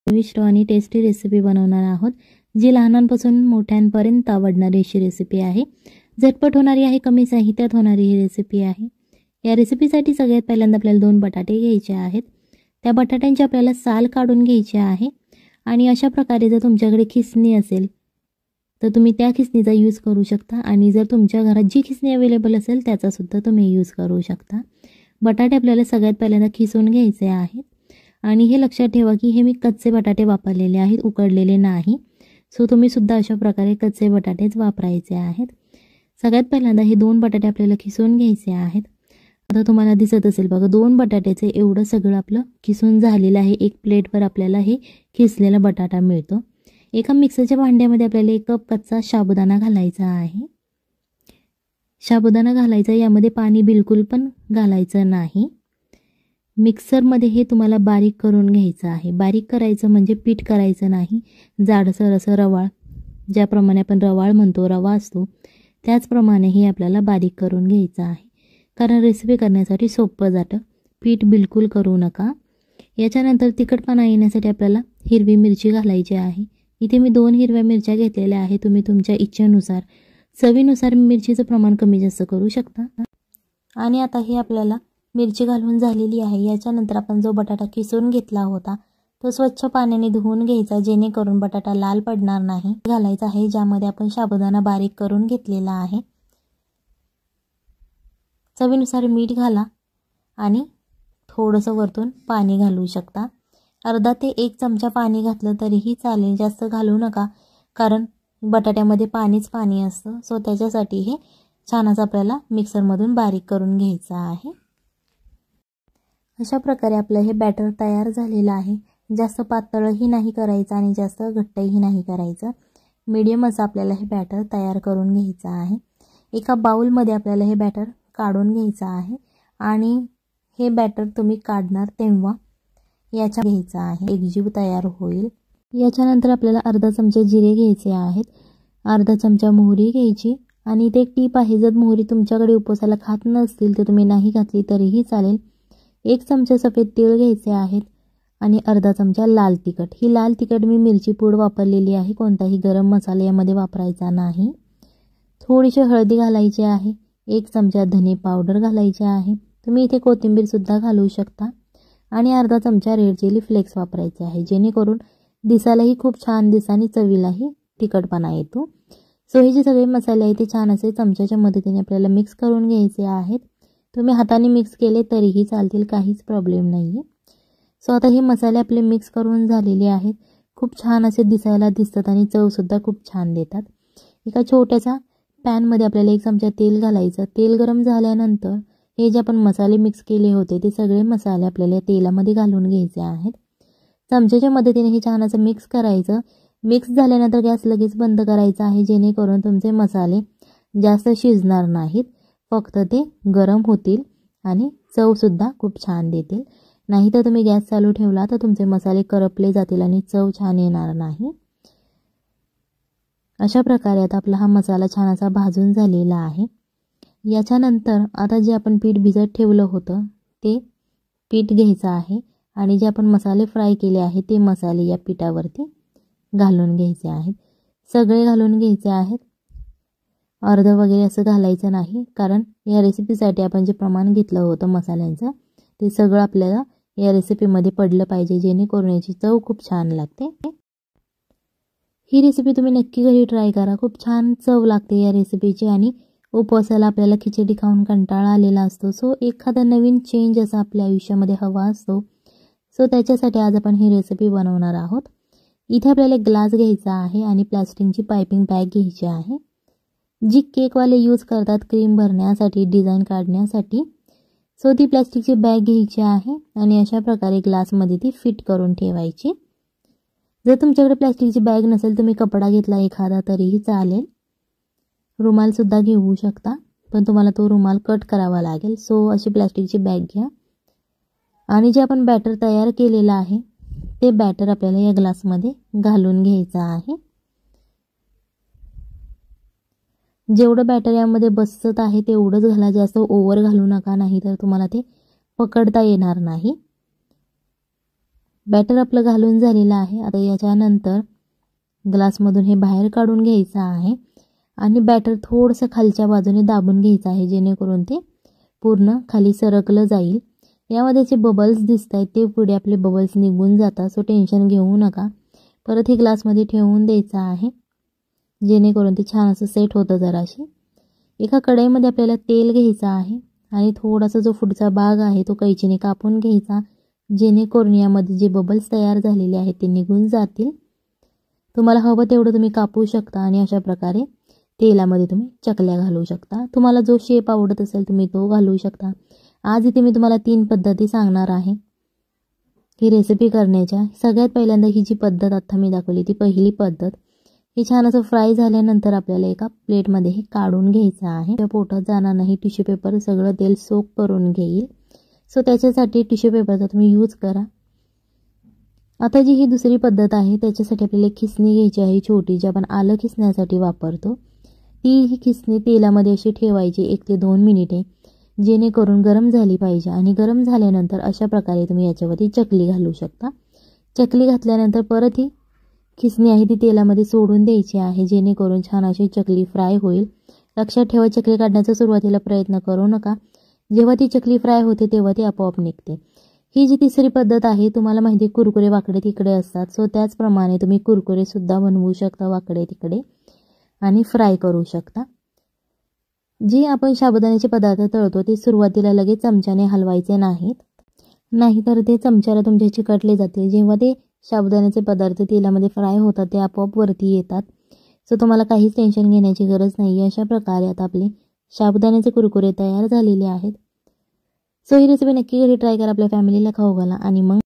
चविष्ट आणि tasty recipe बनवणार आहोत, जी लहानांपासून मोठ्यांपर्यंत आवडणारी अशी रेसिपी आहे। झटपट होणारी आहे, कमी साहित्यात होणारी ही रेसिपी आहे। या रेसिपीसाठी सगळ्यात पहिल्यांदा आपल्याला 2 बटाटे घ्यायचे आहेत। त्या बटाट्यांची आपल्याला साल काढून घ्यायची आहे आणि अशा प्रकारे जर तुमच्याकडे खिसणी असेल तर तुम्ही त्या खिसणीचा यूज करू शकता आणि जर तुमच्या घरात जी खिसणी अवेलेबल असेल त्याचा सुद्धा तुम्ही यूज करू शकता। बटाटे आपल्याला सगळ्यात पहिल्यांदा खिसून घ्यायचे आहेत आणि हे लक्षात ठेवा की हे मी कच्चे बटाटे वापरलेले आहेत, उकडलेले नाही। सो तुम्ही सुद्धा अशा प्रकारे कच्चे बटाटेच वापरायचे आहेत। सगळ्यात पहिल्यांदा हे 2 बटाटे आपल्याला खिसून घ्यायचे आहेत। आता तुम्हाला दिसत असेल बघा, 2 बटाट्याचे एवढं सगळं आपलं खिसून झालेलं आहे। एक प्लेटवर आपल्याला हे खिसलेला बटाटा मिळतो। एका मिक्सरच्या भांड्यामध्ये आपल्याला 1 कप कच्चा साबुदाणा घालायचा आहे। साबुदाणा घालायचा, यामध्ये पाणी बिलकुल पण घालायचं नाही। मिक्सरमध्ये हे तुम्हाला बारीक करून घ्यायचं आहे। बारीक करायचं म्हणजे पीठ करायचं नाही, जाडसर असं रवाळ, ज्याप्रमाणे आपण रवाळ म्हणतो, रवा असतो त्याचप्रमाणे हे आपल्याला बारीक करून घ्यायचं आहे, कारण रेसिपी करण्यासाठी सोपं जातं। पीठ बिलकुल करू नका। याच्यानंतर तिखटपणा येण्यासाठी आपल्याला हिरवी मिरची घालायची आहे। इथे मी 2 हिरव्या मिरच्या घेतलेल्या आहे। तुम्ही तुमच्या इच्छेनुसार, चवीनुसार मिरचीचं प्रमाण कमी जास्त करू शकता। आणि आता हे आपल्याला मिरची घालून झालेली आहे। याच्यानंतर आपण जो बटाटा किसून घेतला होता तो स्वच्छ पाण्याने धुवून घ्यायचा, जेणेकरून बटाटा लाल पडणार नाही। घालायचा आहे ज्यामध्ये आपण साबुदाणा बारीक करून घेतलेला आहे। चवीनुसार मीठ घाला आणि थोडंसं वरतून पाणी घालू शकता। अर्धा ते 1 चमचा पाणी घातलं तरीही चालेल, जास्त घालू नका, कारण बटाट्यामध्ये पाणीच पाणी असतं। सो त्याच्यासाठी हे छान असं आपल्याला मिक्सरमधून बारीक करून घ्यायचं आहे। अशा प्रकारे आपलं हे बॅटर तयार झालेलं आहे। जास्त पातळही नाही करायचं आणि जास्त घट्टही नाही करायचं, मीडियम असं आपल्याला हे बॅटर तयार करून घ्यायचं आहे। एका बाउलमध्ये आपल्याला हे बॅटर काढून घ्यायचं आहे आणि हे बॅटर तुम्ही काढणार तेव्हा याच्या घ्यायचा आहे, एकजीव तयार होईल। याच्यानंतर आपल्याला अर्धा चमचा जिरे घ्यायचे आहेत, अर्धा चमचा मोहरी घ्यायची आणि इथे एक टीप आहे, जर मोहरी तुमच्याकडे उपवासाला खात नसतील तर तुम्ही नाही घातली तरीही चालेल। 1 चमचा सफेद तीळ घ्यायचे आहेत आणि अर्धा चमचा लाल तिखट। ही लाल तिखट मी मिरची पूड वापरलेली आहे, कोणताही गरम मसाला यामध्ये वापरायचा नाही। थोडीशी हळदी घालायची आहे, 1 चमचा धने पावडर घालायचे आहे, तुम्ही इथे कोथिंबीर सुद्धा घालू शकता आणि अर्धा चमचा रेड चिली फ्लेक्स वापरायचे आहे, जेणेकरून दिसायलाही खूप छान दिसते आणि चवीलाही तिखटपणा येतो। सो हे जे सगळे मसाले आहेत ते छान असे चमच्याच्या मदतीने आपल्याला मिक्स करून घ्यायचे आहेत। तुम्ही हाताने मिक्स केले तरीही चालतील, काहीच प्रॉब्लेम नाहीये। सो आता हे मसाले आपले मिक्स करून झालेले आहेत, खूप छान असे दिसायला दिसतात आणि चव सुद्धा खूप छान देतात। एका छोट्याशा पॅनमध्ये आपल्याला 1 चमचा तेल घालायचं। तेल गरम झाल्यानंतर हे जे आपण मसाले मिक्स केले होते ते सगळे मसाले आपल्याला तेलामध्ये घालून घ्यायचे आहेत। चमच्याच्या मदतीने हे छान असं मिक्स करायचं। मिक्स झाल्यानंतर गॅस लगेच बंद करायचा आहे, जेणेकरून तुमचे मसाले जास्त शिजणार नाहीत, फक्त ते गरम होतील आणि चव सुद्धा खूप छान देतील। नाहीतर तुम्ही गॅस चालू ठेवला तर तुमचे मसाले करपले जातील आणि चव छान येणार नाही। अशा प्रकारे आता आपला हा मसाला छान असा भाजून झालेला आहे। याच्यानंतर आता जे आपण पीठ भिजत ठेवलं होतं ते पीठ घ्यायचं आहे आणि जे आपण मसाले फ्राय केले आहे ते मसाले या पिठावरती घालून घ्यायचे आहेत। सगळे घालून घ्यायचे आहेत, अर्ध वगैरे असं घालायचं नाही, कारण या रेसिपीसाठी आपण जे प्रमाण घेतलं होतं मसाल्यांचं ते सगळं आपल्याला या रेसिपीमध्ये पडलं पाहिजे, जेणेकरून याची चव खूप छान लागते। ही रेसिपी तुम्ही नक्की घरी ट्राय करा, खूप छान चव लागते या रेसिपीची आणि उपवासाला आपल्याला खिचडी खाऊन कंटाळा आलेला असतो। सो एखादा नवीन चेंज असा आपल्या आयुष्यामध्ये हवा असतो, सो त्याच्यासाठी आज आपण ही रेसिपी बनवणार आहोत। इथे आपल्याला एक ग्लास घ्यायचा आहे आणि प्लास्टिकची पाइपिंग बॅग घ्यायची आहे, जी केकवाले यूज करतात क्रीम भरण्यासाठी, डिझाईन काढण्यासाठी। सो ती प्लास्टिकची बॅग घ्यायची आहे आणि अशा प्रकारे ग्लासमध्ये ती फिट करून ठेवायची। जर तुमच्याकडे प्लास्टिकची बॅग नसेल तुम्ही कपडा घेतला एखादा तरीही चालेल, रुमाल सुद्धा घेऊ शकता, पण तुम्हाला तो रुमाल कट करावा लागेल। सो अशी प्लास्टिकची बॅग घ्या आणि जे आपण बॅटर तयार केलेलं आहे ते बॅटर आपल्याला या ग्लासमध्ये घालून घ्यायचं आहे। जेवढं बॅटर यामध्ये बसत आहे तेवढंच घाला, जास्त ओव्हर घालू नका, नाही तर तुम्हाला ते पकडता येणार नाही। बॅटर आपलं घालून झालेलं आहे. आता याच्यानंतर ग्लासमधून हे बाहेर काढून घ्यायचं आहे आणि बॅटर थोडंसं खालच्या बाजूने दाबून घ्यायचं आहे, जेणेकरून ते पूर्ण खाली सरकलं जाईल. यामध्ये जे बबल्स दिसत आहेत ते पुढे आपले बबल्स निघून जातात, सो टेन्शन घेऊ नका. परत हे ग्लासमध्ये ठेवून द्यायचं आहे, जेणेकरून ते छान असं सेट होतं. जराशी एका कढईमध्ये आपल्याला तेल घ्यायचं आहे आणि थोडासा जो पुढचा भाग आहे तो कैचीने कापून घ्यायचा, जेणेकरून यामध्ये जे बबल्स तयार झालेले आहेत ते निघून जातील. तुम्हाला हवं तेवढं तुम्ही कापू शकता आणि अशा प्रकारे तेलामध्ये तुम्ही चकल्या घालू शकता. तुम्हाला जो शेप आवडत असेल तुम्ही तो घालू शकता. आज इथे मी तुम्हाला 3 पद्धती सांगणार आहे ही रेसिपी करण्याच्या. सगळ्यात पहिल्यांदा ही जी पद्धत आता मी दाखवली ती पहिली पद्धत. हे छान असं फ्राय झाल्यानंतर आपल्याला एका प्लेटमध्ये हे काढून घ्यायचं आहे. त्या पोटात जाणार नाही, टिश्यू पेपर सगळं तेल सोक करून घेईल, सो त्याच्यासाठी टिश्यू पेपरचा तुम्ही यूज करा. आता जी ही दुसरी पद्धत आहे त्याच्यासाठी आपल्याला खिसणी घ्यायची आहे छोटी, जी आपण आलं खिसण्यासाठी वापरतो. ती ही खिसणी तेलामध्ये अशी ठेवायची 1 ते 2 मिनिटे, जेणेकरून गरम झाली पाहिजे. आणि गरम झाल्यानंतर अशा प्रकारे तुम्ही याच्यावरती चकली घालू शकता. चकली घातल्यानंतर परत ही खिसणी आहे ती तेलामध्ये सोडून द्यायची आहे, जेणेकरून छान अशी चकली फ्राय होईल. लक्षात ठेवा, चकली काढण्याचा सुरुवातीला प्रयत्न करू नका. जेव्हा ती चकली फ्राय होते तेव्हा ती आपोआप निघते. ही जी तिसरी पद्धत आहे, तुम्हाला माहिती आहे कुरकुरे वाकडे तिकडे असतात, सो त्याचप्रमाणे तुम्ही कुरकुरे सुद्धा बनवू शकता वाकडे तिकडे आणि फ्राय करू शकता. जे आपण साबुदाण्याचे पदार्थ तळतो ते सुरुवातीला लगेच चमच्याने हलवायचे नाहीत, नाहीतर ते चमच्याला तुमच्या चिकटले जातील. जेव्हा ते साबुदाण्याचे पदार्थ तेलामध्ये फ्राय होतात ते आपोआप वरती येतात, सो तुम्हाला काहीच टेन्शन घेण्याची गरज नाही. अशा प्रकारे आता आपले साबुदाण्याचे कुरकुरे तयार झालेले आहेत. सो ही रेसिपी नक्की घरी ट्राय करा, आपल्या फॅमिलीला खाऊ घाला आणि मग